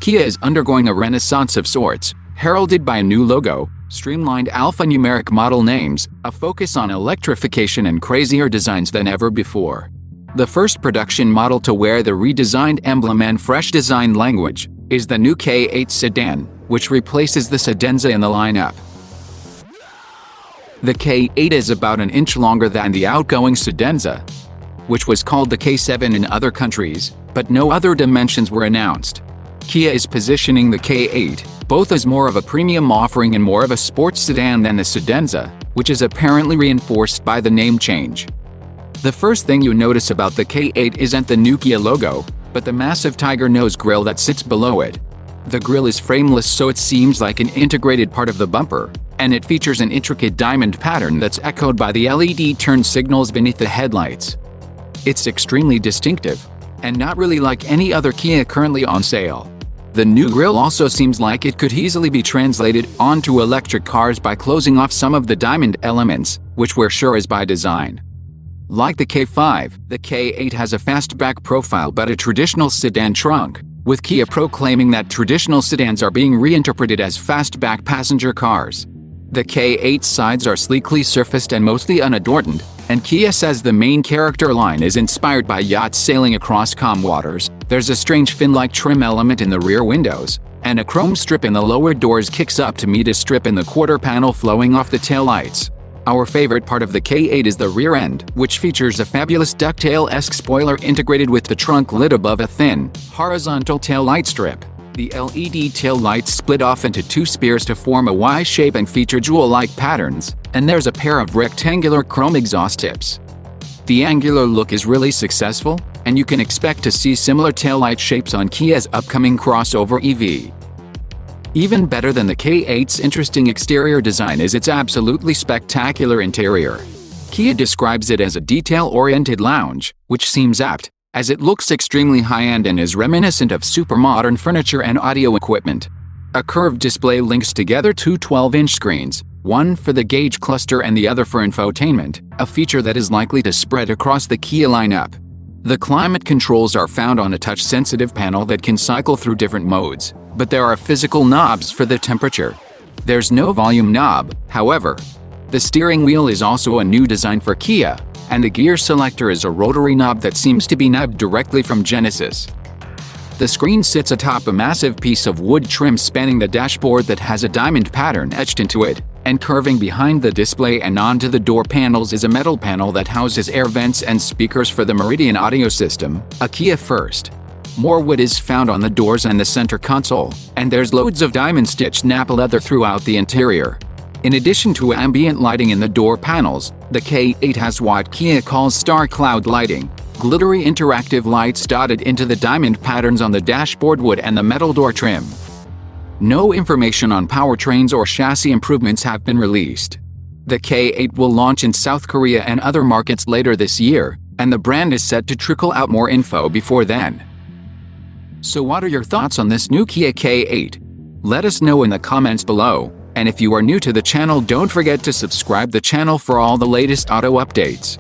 Kia is undergoing a renaissance of sorts, heralded by a new logo, streamlined alphanumeric model names, a focus on electrification and crazier designs than ever before. The first production model to wear the redesigned emblem and fresh design language is the new K8 sedan, which replaces the Cadenza in the lineup. The K8 is about an inch longer than the outgoing Cadenza, which was called the K7 in other countries, but no other dimensions were announced. Kia is positioning the K8 both as more of a premium offering and more of a sports sedan than the Cadenza, which is apparently reinforced by the name change. The first thing you notice about the K8 isn't the new Kia logo, but the massive tiger nose grille that sits below it. The grille is frameless, so it seems like an integrated part of the bumper, and it features an intricate diamond pattern that's echoed by the LED turn signals beneath the headlights. It's extremely distinctive, and not really like any other Kia currently on sale. The new grille also seems like it could easily be translated onto electric cars by closing off some of the diamond elements, which we're sure is by design. Like the K5, the K8 has a fastback profile but a traditional sedan trunk, with Kia proclaiming that traditional sedans are being reinterpreted as fastback passenger cars. The K8 sides are sleekly surfaced and mostly unadorned, and Kia says the main character line is inspired by yachts sailing across calm waters. There's a strange fin-like trim element in the rear windows, and a chrome strip in the lower doors kicks up to meet a strip in the quarter panel flowing off the taillights. Our favorite part of the K8 is the rear end, which features a fabulous ducktail-esque spoiler integrated with the trunk lid above a thin, horizontal taillight strip. The LED tail lights split off into two spears to form a Y shape and feature jewel-like patterns, and there's a pair of rectangular chrome exhaust tips. The angular look is really successful, and you can expect to see similar taillight shapes on Kia's upcoming crossover EV. Even better than the K8's interesting exterior design is its absolutely spectacular interior. Kia describes it as a detail-oriented lounge, which seems apt, as it looks extremely high-end and is reminiscent of super modern furniture and audio equipment. A curved display links together two 12-inch screens, one for the gauge cluster and the other for infotainment, a feature that is likely to spread across the Kia lineup. The climate controls are found on a touch-sensitive panel that can cycle through different modes, but there are physical knobs for the temperature. There's no volume knob, however. The steering wheel is also a new design for Kia, and the gear selector is a rotary knob that seems to be nabbed directly from Genesis. The screen sits atop a massive piece of wood trim spanning the dashboard that has a diamond pattern etched into it, and curving behind the display and onto the door panels is a metal panel that houses air vents and speakers for the Meridian audio system, a Kia first. More wood is found on the doors and the center console, and there's loads of diamond-stitched Napa leather throughout the interior. In addition to ambient lighting in the door panels, the K8 has what Kia calls star cloud lighting, glittery interactive lights dotted into the diamond patterns on the dashboard wood and the metal door trim. No information on powertrains or chassis improvements have been released. The K8 will launch in South Korea and other markets later this year, and the brand is set to trickle out more info before then. So what are your thoughts on this new Kia K8? Let us know in the comments below. And if you are new to the channel, don't forget to subscribe the channel for all the latest auto updates.